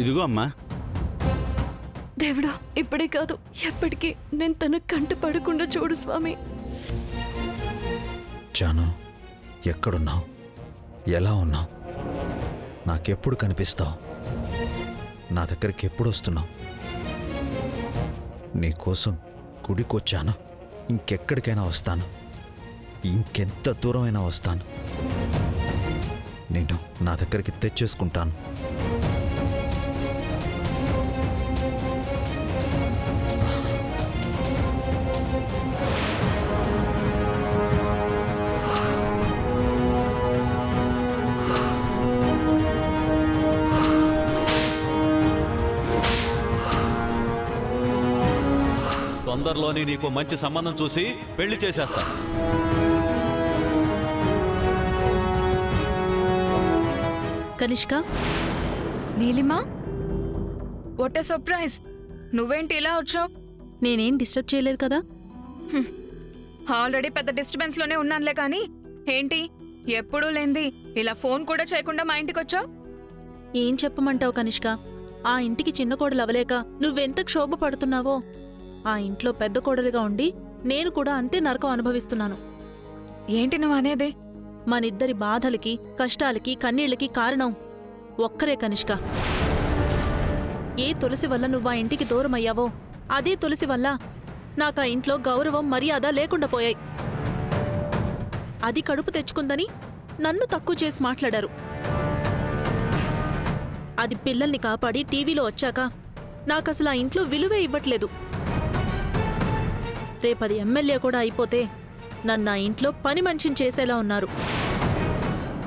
ఇదిగో అమ్మా. దేవుడా, ఇప్పుడే కాదు ఎప్పటికీ నేను తన కంట పడకుండా చూడు స్వామి. జాను, ఎక్కడున్నావు? ఎలా ఉన్నావు? నాకెప్పుడు కనిపిస్తావు? నా దగ్గరికి ఎప్పుడు వస్తున్నావు? నీకోసం గుడికొచ్చాను, ఇంకెక్కడికైనా వస్తాను, ఇంకెంత దూరమైనా వస్తాను. నేను నా దగ్గరికి తెచ్చేసుకుంటాను. తొందరలోనే నీకు మంచి సంబంధం చూసి పెళ్లి చేసేస్తా. Kanishka, Neelima, what a surprise! నువ్వేంటి ఇలా వచ్చావు? నేనేం డిస్టర్బ్ చేయలేదు కదా? ఆల్రెడీ పెద్ద డిస్టర్బెన్స్ లోనే ఉన్నానులే కానీ ఏంటి ఎప్పుడూ లేంది ఇలా ఫోన్ కూడా చేయకుండా మా ఇంటికి వచ్చావు? ఏం చెప్పమంటావు కనిష్క? ఆ ఇంటికి చిన్న కోడలు అవలేక నువ్వెంత క్షోభ పడుతున్నావో, ఆ ఇంట్లో పెద్ద కోడలిగా ఉండి నేను కూడా అంతే నరకం అనుభవిస్తున్నాను. ఏంటి నువ్వు అనేది? మనిద్దరి బాధలకి, కష్టాలకి, కన్నీళ్లకి కారణం ఒక్కరే కనిష్క. ఏ తులసి వల్ల నువ్వా ఇంటికి దూరమయ్యావో అదే తులసి వల్ల నాకా ఇంట్లో గౌరవం, మర్యాద లేకుండా పోయాయి. అది కడుపు తెచ్చుకుందని నన్ను తక్కువ చేసి మాట్లాడారు. అది పిల్లల్ని కాపాడి టీవీలో వచ్చాక నాకసలు ఆ ఇంట్లో విలువే ఇవ్వట్లేదు. రేపది ఎమ్మెల్యే కూడా అయిపోతే నన్ను ఆ ఇంట్లో పని మనిషిని చేసేలా ఉన్నారు.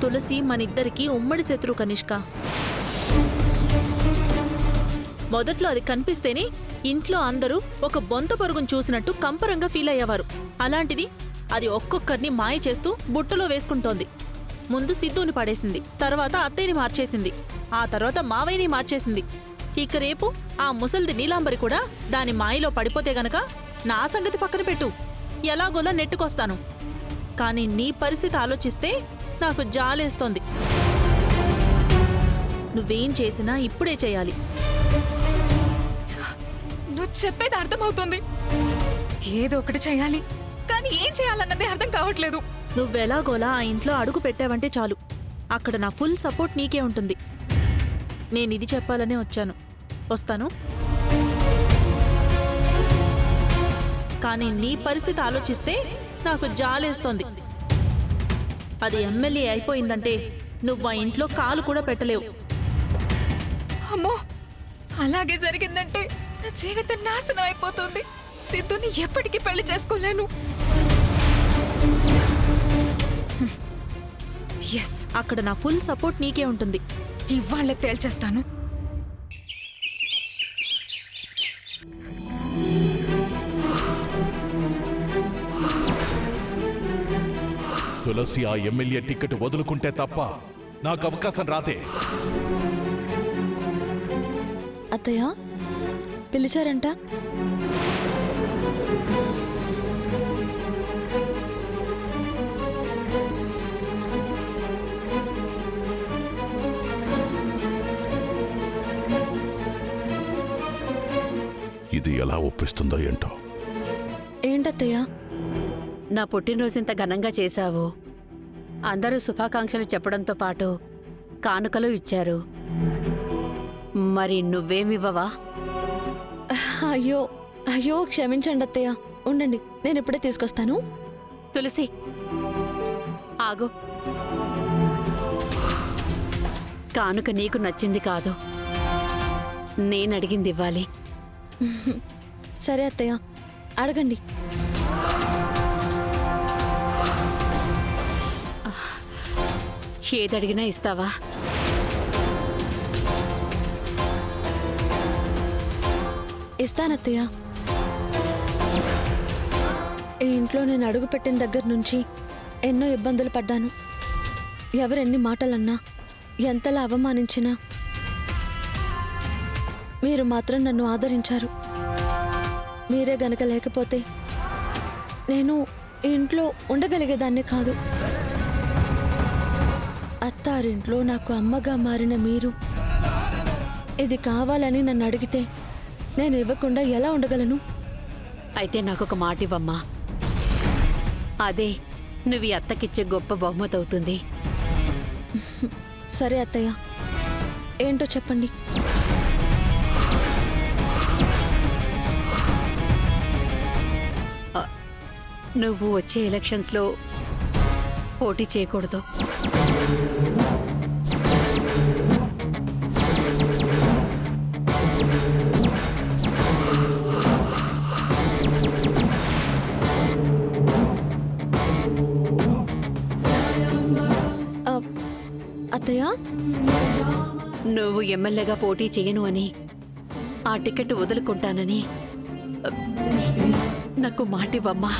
తులసి మనిద్దరికీ ఉమ్మడి శత్రు కనిష్క. మొదట్లో అది కనిపిస్తేనే ఇంట్లో అందరూ ఒక బొంత పరుగును చూసినట్టు కంపరంగా ఫీల్ అయ్యేవారు. అలాంటిది అది ఒక్కొక్కరిని మాయ చేస్తూ బుట్టలో వేసుకుంటోంది. ముందు సిద్ధుని పడేసింది, తర్వాత అత్తయ్యని మార్చేసింది, ఆ తర్వాత మావయ్యని మార్చేసింది. ఇక రేపు ఆ ముసల్ది నీలాంబరి కూడా దాని మాయలో పడిపోతే గనక నా సంగతి పక్కన పెట్టు, ఎలాగోలా నెట్టుకొస్తాను. కానీ నీ పరిస్థితి ఆలోచిస్తే నాకు జాలేస్తోంది. నువ్వేం చేసినా ఇప్పుడే చేయాలి. నువ్వు చెప్పేది అర్థమవుతుంది. ఏదో ఒకటి చేయాలి, కానీ ఏం చేయాలన్నది అర్థం కావట్లేదు. నువ్వెలాగోలా ఆ ఇంట్లో అడుగు పెట్టావంటే చాలు, అక్కడ నా ఫుల్ సపోర్ట్ నీకే ఉంటుంది. నేనిది చెప్పాలనే వచ్చాను. వస్తాను. కానీ నీ పరిస్థితి ఆలోచిస్తే నాకు జాలేస్తోంది. అది ఎమ్మెల్యే అయిపోయిందంటే నువ్వు ఆ ఇంట్లో కాలు కూడా పెట్టలేవు. అమ్మో, అలాగే జరిగిందంటే నా జీవితం నాశనం అయిపోతుంది. సిద్ధుని ఎప్పటికీ పెళ్లి చేసుకోలేను. ఎస్, అక్కడ నా ఫుల్ సపోర్ట్ నీకే ఉంటుంది. ఇవాళ్ళే తేల్చేస్తాను. తులసి ఆ ఎమ్మెల్యే టికెట్ వదులుకుంటే తప్ప నాకు అవకాశం రాదే. అత్తయ్య పిలిచారంట. ఇది ఎలా ఒప్పిస్తుందో ఏంటో. ఏంటత్తయ్య? నా పుట్టినరోజింత ఘనంగా చేశావు. అందరూ శుభాకాంక్షలు చెప్పడంతో పాటు కానుకలు ఇచ్చారు. మరి నువ్వేమివ్వవా? అయ్యో అయ్యో, క్షమించండి అత్తయ్య. ఉండండి, నేను ఇప్పుడే తీసుకొస్తాను. తులసి, ఆగు. కానుక నీకు నచ్చింది కాదు, నేనడిగింది ఇవ్వాలి. సరే అత్తయ్య, అడగండి. ఏదడిగినా ఇస్తావా? ఇస్తానత్తయ్య. ఈ ఇంట్లో నేను అడుగు పెట్టిన దగ్గర నుంచి ఎన్నో ఇబ్బందులు పడ్డాను. ఎవరెన్ని మాటలన్నా, ఎంతలా అవమానించినా మీరు మాత్రం నన్ను ఆదరించారు. మీరే గనక లేకపోతే నేను ఈ ఇంట్లో ఉండగలిగేదాన్ని కాదు. అత్తారింట్లో నాకు అమ్మగా మారిన మీరు ఇది కావాలని నన్ను అడిగితే నేను ఇవ్వకుండా ఎలా ఉండగలను? అయితే నాకొక మాట ఇవ్వమ్మా. అదే నువ్వు ఈ అత్తకిచ్చే గొప్ప బహుమతి అవుతుంది. సరే అత్తయ్య, ఏంటో చెప్పండి. నువ్వు వచ్చే ఎలక్షన్స్లో పోటీ చేయకూడదు. ఆ, అత్తయ్య, నువ్వు ఎమ్మెల్యేగా పోటీ చేయను అని, ఆ టికెట్ వదులుకుంటానని నాకు మాటివ్వమ్మా.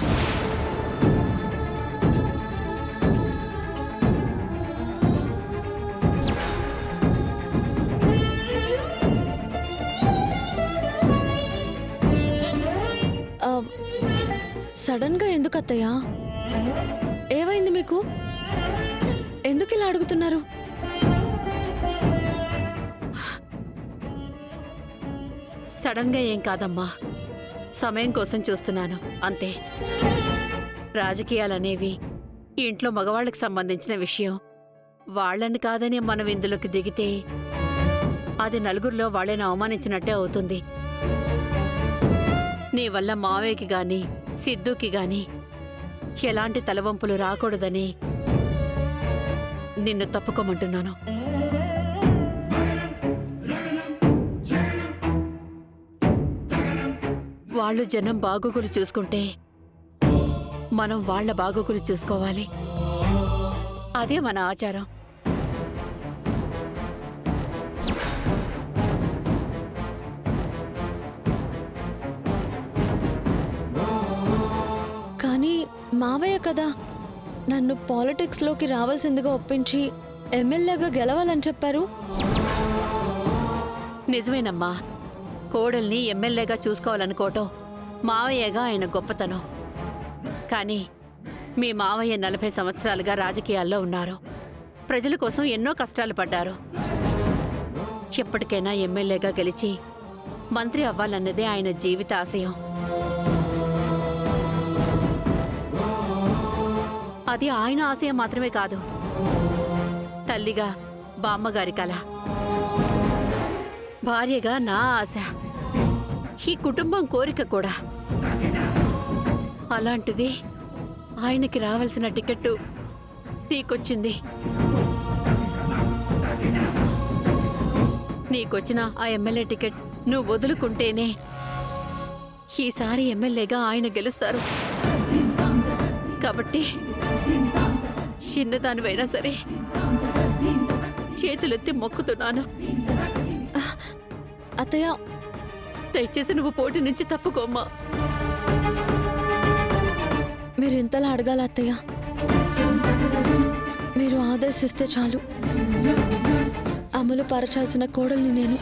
ఆ, సడన్గా ఎందుకు అత్తయ్య? ఏమైంది మీకు? ఎందుకు ఇలా అడుగుతున్నారు? సడన్గా ఏం కాదమ్మా, సమయం కోసం చూస్తున్నాను అంతే. రాజకీయాలనేవి ఇంట్లో మగవాళ్ళకి సంబంధించిన విషయం. వాళ్ళని కాదని మనం ఇందులోకి దిగితే అది నలుగురిలో వాళ్ళని అవమానించినట్టే అవుతుంది. నీ వల్ల మావయ్యకి గాని సిద్ధుకి గాని ఎలాంటి తలవంపులు రాకూడదని నిన్ను తప్పుకోమంటున్నాను. వాళ్ళు జనం బాగోగులు చూసుకుంటే మనం వాళ్ళ బాగోగులు చూసుకోవాలి. అదే మన ఆచారం. కానీ మావయ్య కదా నన్ను పాలిటిక్స్లోకి రావాల్సిందిగా ఒప్పించి ఎమ్మెల్యేగా గెలవాలని చెప్పారు. నిజమేనమ్మా, కోడల్ని ఎమ్మెల్యేగా చూసుకోవాలనుకోవటం మావయ్యగా ఆయన గొప్పతనం. కానీ మీ మావయ్య 40 సంవత్సరాలుగా రాజకీయాల్లో ఉన్నారు. ప్రజల కోసం ఎన్నో కష్టాలు పడ్డారు. ఎప్పటికైనా ఎమ్మెల్యేగా గెలిచి మంత్రి అవ్వాలన్నదే ఆయన జీవిత ఆశయం. అది ఆయన ఆశయం మాత్రమే కాదు, తల్లిగా బామ్మగారి కల, భార్యగా నా ఆశ, ఈ కుటుంబం కోరిక కూడా. అలాంటిది ఆయనకి రావాల్సిన టికెట్టు నీకొచ్చింది. నీకొచ్చిన ఆ ఎమ్మెల్యే టికెట్ నువ్వు వదులుకుంటేనే ఈసారి ఎమ్మెల్యేగా ఆయన గెలుస్తారు. కాబట్టి చిన్నదానివైనా సరే చేతులెత్తి మొక్కుతున్నాను. అత్తయ్య, దయచేసి నువ్వు పోటీ నుంచి తప్పుకోమ్మా. మీరు ఇంతలా అడగాల అత్తయ్య? మీరు ఆదేశిస్తే చాలు. అమలు పరచాల్సిన కోడల్ని నేను.